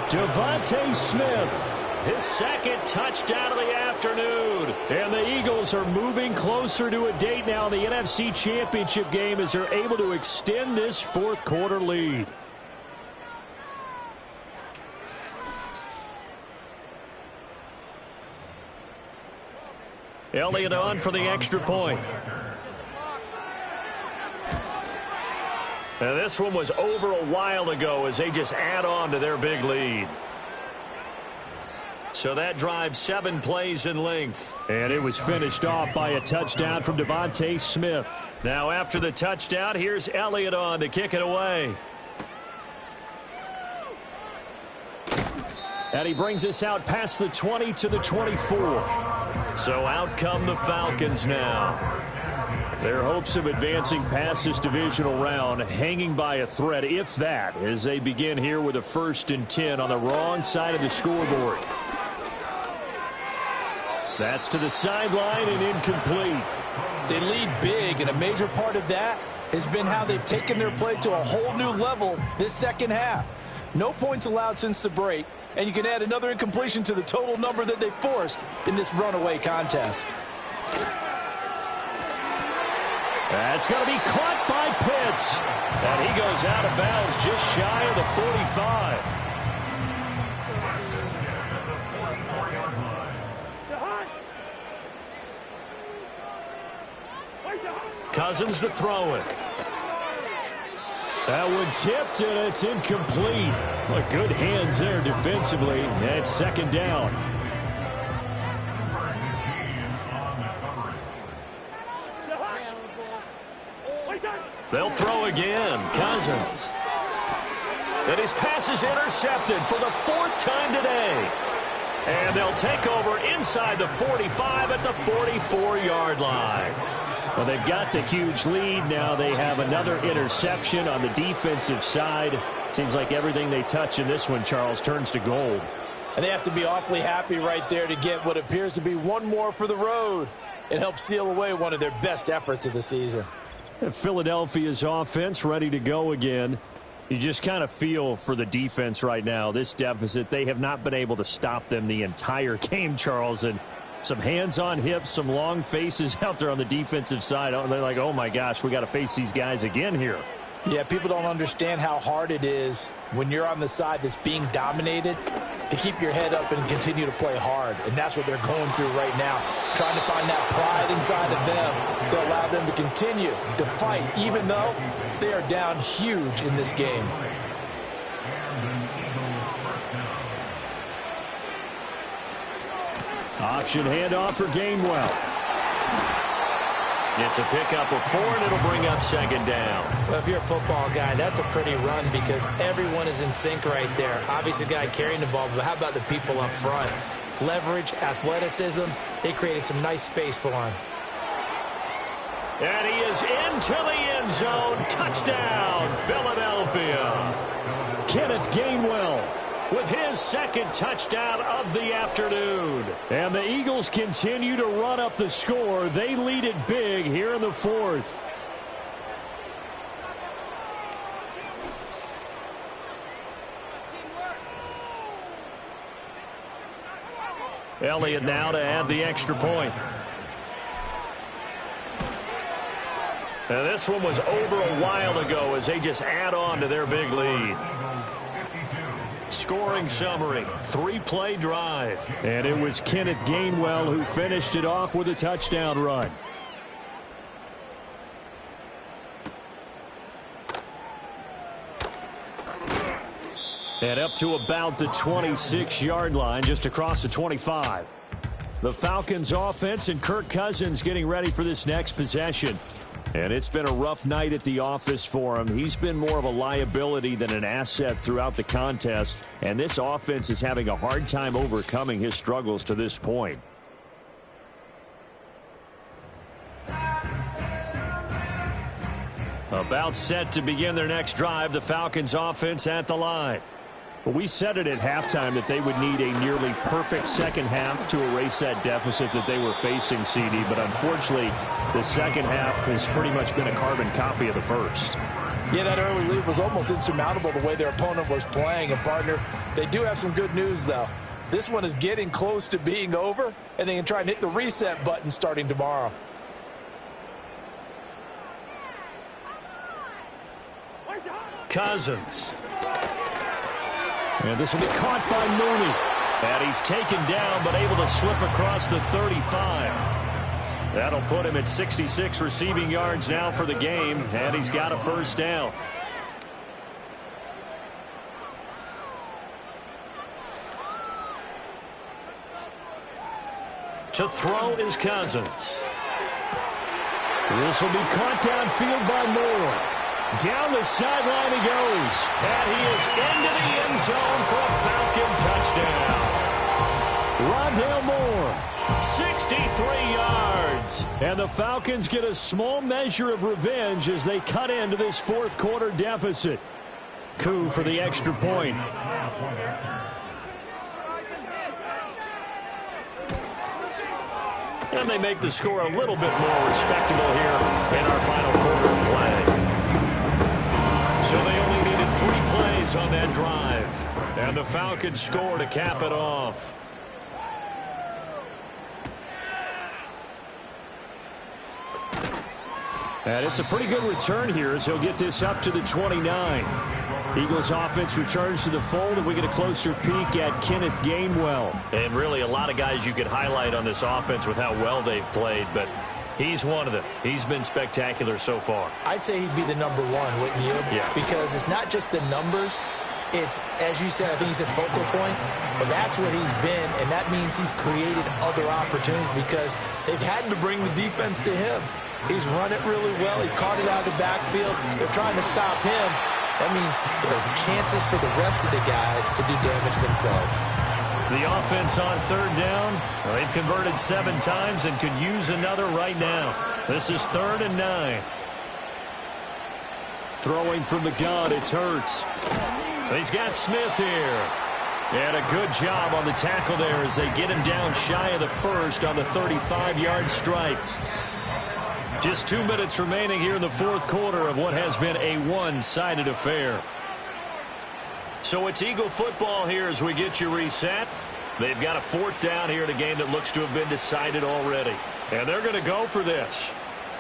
Devontae Smith, his 2nd touchdown of the afternoon. And the Eagles are moving closer to a date now in the NFC Championship game as they're able to extend this 4th quarter lead. Elliott on for the extra point. And this one was over a while ago as they just add on to their big lead. So that drives 7 plays in length. And it was finished off by a touchdown from Devontae Smith. Now after the touchdown, here's Elliott on to kick it away. And he brings us out past the 20 to the 24. So out come the Falcons now. Their hopes of advancing past this divisional round hanging by a thread, if that, as they begin here with a 1st and 10 on the wrong side of the scoreboard. That's to the sideline and incomplete. They lead big, and a major part of that has been how they've taken their play to a whole new level this 2nd half. No points allowed since the break, and you can add another incompletion to the total number that they forced in this runaway contest. That's going to be caught by Pitts. And he goes out of bounds just shy of the 45. Cousins to throw it. That one tipped, and it's incomplete. But good hands there defensively. And it's 2nd down. They'll throw again. Cousins. And his pass is intercepted for the 4th time today. And they'll take over inside the 45 at the 44-yard line. Well, they've got the huge lead. Now they have another interception on the defensive side. Seems like everything they touch in this one, Charles, turns to gold. And they have to be awfully happy right there to get what appears to be one more for the road. It helps seal away one of their best efforts of the season. Philadelphia's offense ready to go again. You just kind of feel for the defense right now. This deficit, they have not been able to stop them the entire game, Charles. And some hands on hips, some long faces out there on the defensive side. They're like, oh, my gosh, we got to face these guys again here. Yeah, people don't understand how hard it is when you're on the side that's being dominated to keep your head up and continue to play hard. And that's what they're going through right now, trying to find that pride inside of them to allow them to continue to fight, even though they are down huge in this game. Option handoff for Gainwell. It's a pickup of 4, and it'll bring up second down. Well, if you're a football guy, that's a pretty run because everyone is in sync right there. Obviously, the guy carrying the ball, but how about the people up front? Leverage, athleticism, they created some nice space for him. And he is into the end zone. Touchdown, Philadelphia. Kenneth Gainwell with his second touchdown of the afternoon. And the Eagles continue to run up the score. They lead it big here in the fourth. Elliott now to add the extra point. And this one was over a while ago as they just add on to their big lead. Scoring summary, 3-play drive. And it was Kenneth Gainwell who finished it off with a touchdown run. And up to about the 26-yard line, just across the 25. The Falcons offense and Kirk Cousins getting ready for this next possession. And it's been a rough night at the office for him. He's been more of a liability than an asset throughout the contest. And this offense is having a hard time overcoming his struggles to this point. About set to begin their next drive, the Falcons offense at the line. Well, we said it at halftime that they would need a nearly perfect second half to erase that deficit that they were facing, CD. But unfortunately, the second half has pretty much been a carbon copy of the first. Yeah, that early lead was almost insurmountable the way their opponent was playing. And, partner, they do have some good news, though. This one is getting close to being over, and they can try and hit the reset button starting tomorrow. Cousins. And this will be caught by Mooney. And he's taken down, but able to slip across the 35. That'll put him at 66 receiving yards now for the game, and he's got a first down. To throw is Cousins. This will be caught downfield by Moore. Down the sideline he goes. And he is into the end zone for a Falcon touchdown. Rondale Moore, 63 yards. And the Falcons get a small measure of revenge as they cut into this fourth quarter deficit. Coup for the extra point. And they make the score a little bit more respectable here in our final quarter of play. So they only needed 3 plays on that drive. And the Falcons score to cap it off. And it's a pretty good return here as he'll get this up to the 29. Eagles offense returns to the fold, and we get a closer peek at Kenneth Gainwell. And really a lot of guys you could highlight on this offense with how well they've played, but he's one of them. He's been spectacular so far. I'd say he'd be the number one, wouldn't you? Yeah. Because it's not just the numbers. It's, as you said, I think he said focal point, but that's what he's been, and that means he's created other opportunities because they've had to bring the defense to him. He's run it really well. He's caught it out of the backfield. They're trying to stop him. That means there are chances for the rest of the guys to do damage themselves. The offense on third down. They've converted 7 times and could use another right now. This is 3rd and 9. Throwing from the gun, it's Hurts. He's got Smith here. And a good job on the tackle there as they get him down shy of the first on the 35-yard strike. Just 2 minutes remaining here in the fourth quarter of what has been a one-sided affair. So it's Eagle football here as we get you reset. They've got a 4th down here in a game that looks to have been decided already. And they're going to go for this.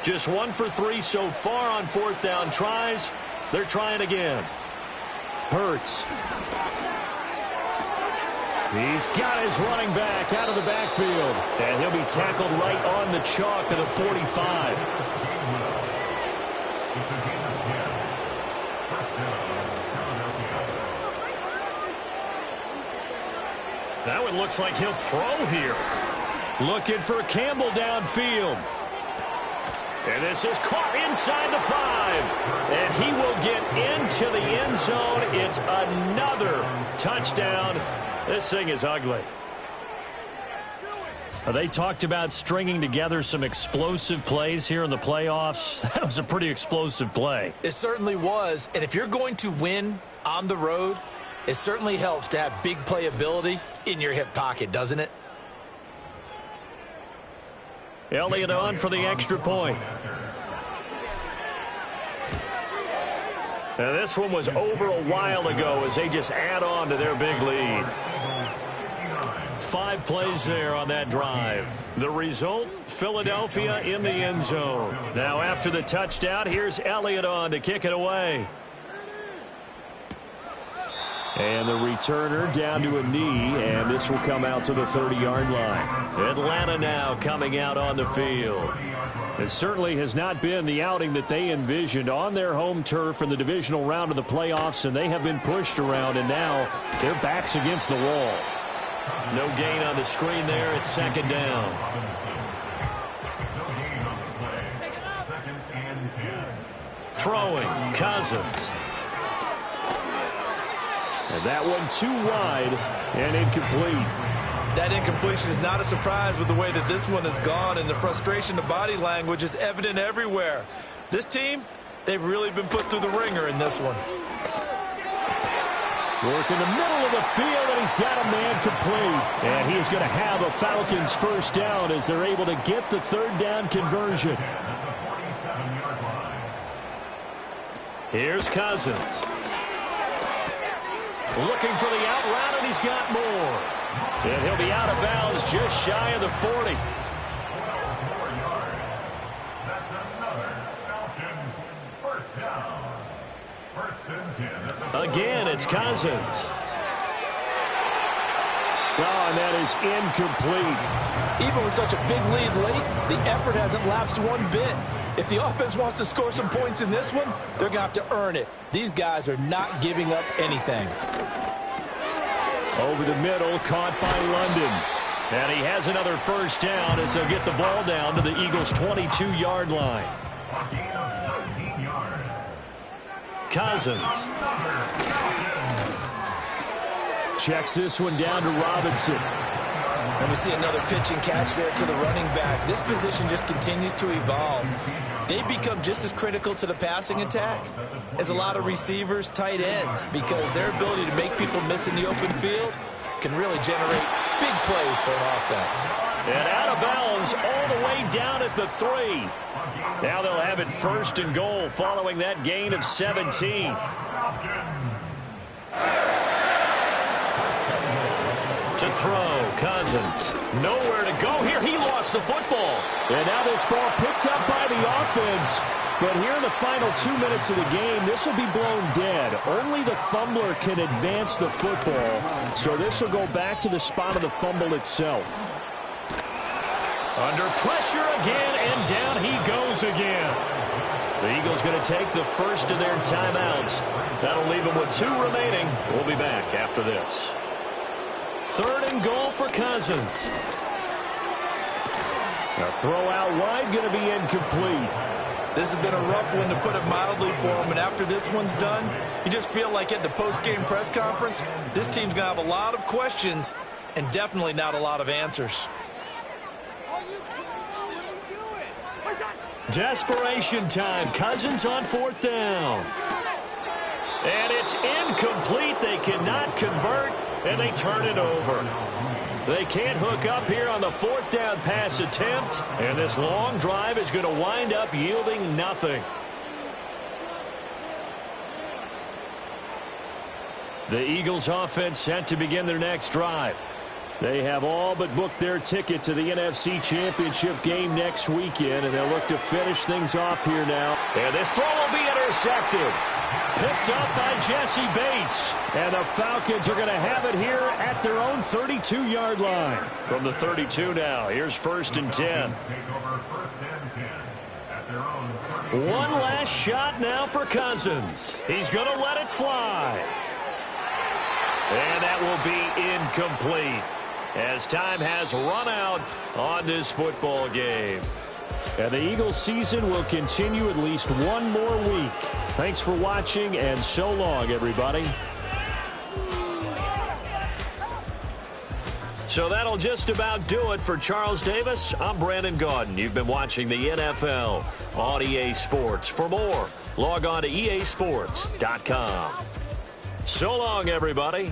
Just 1 for 3 so far on 4th down tries. They're trying again. Hurts. He's got his running back out of the backfield. And he'll be tackled right on the chalk of the 45. That one looks like he'll throw here. Looking for Campbell downfield. And this is caught inside the 5. And he will get into the end zone. It's another touchdown. This thing is ugly. They talked about stringing together some explosive plays here in the playoffs. That was a pretty explosive play. It certainly was. And if you're going to win on the road, it certainly helps to have big playability in your hip pocket, doesn't it? Elliott on for the extra point. Now this one was over a while ago as they just add on to their big lead. 5 plays there on that drive. The result, Philadelphia in the end zone. Now after the touchdown, here's Elliott on to kick it away. And the returner down to a knee, and this will come out to the 30-yard line. Atlanta now coming out on the field. It certainly has not been the outing that they envisioned on their home turf in the divisional round of the playoffs, and they have been pushed around, and now their backs against the wall. No gain on the screen there. It's second down. Throwing, Cousins. And that one too wide and incomplete. That incompletion is not a surprise with the way that this one has gone, and the frustration, the body language is evident everywhere. This team, they've really been put through the ringer in this one. Work in the middle of the field, and he's got a man complete. And he is going to have a Falcons first down as they're able to get the third down conversion. Here's Cousins. Looking for the out route, and he's got more. And he'll be out of bounds just shy of the 40. That's another Falcons first down. First and 10. Again, it's Cousins. Oh, and that is incomplete. Even with such a big lead late, the effort hasn't lapsed one bit. If the offense wants to score some points in this one, they're going to have to earn it. These guys are not giving up anything. Over the middle, caught by London. And he has another first down as they'll get the ball down to the Eagles' 22-yard line. Cousins. Checks this one down to Robinson. And we see another pitch and catch there to the running back. This position just continues to evolve. They become just as critical to the passing attack as a lot of receivers, tight ends, because their ability to make people miss in the open field can really generate big plays for an offense. And out of bounds all the way down at the 3. Now they'll have it first and goal following that gain of 17. To throw, Cousins. Nowhere to go here. He lost the football. And now this ball picked up by the offense. But here in the final 2 minutes of the game, this will be blown dead. Only the fumbler can advance the football. So this will go back to the spot of the fumble itself. Under pressure again, and down he goes again. The Eagles going to take the first of their timeouts. That'll leave them with 2 remaining. We'll be back after this. Third and goal for Cousins. A throw out wide going to be incomplete. This has been a rough one, to put it mildly, for him. And after this one's done, you just feel like at the post-game press conference, this team's going to have a lot of questions and definitely not a lot of answers. Desperation time. Cousins on 4th down. And it's incomplete. They cannot convert, and they turn it over. They can't hook up here on the 4th down pass attempt, and this long drive is going to wind up yielding nothing. The Eagles offense set to begin their next drive. They have all but booked their ticket to the NFC Championship game next weekend, and they'll look to finish things off here now. And this throw will be intercepted. Picked up by Jesse Bates. And the Falcons are going to have it here at their own 32-yard line. From the 32 now, here's 1st and 10. One last shot now for Cousins. He's going to let it fly. And that will be incomplete. as time has run out on this football game. And the Eagles season will continue at least one more week. Thanks for watching, and so long, everybody. So that'll just about do it for Charles Davis. I'm Brandon Gaudin. You've been watching the NFL on EA Sports. For more, log on to easports.com. So long, everybody.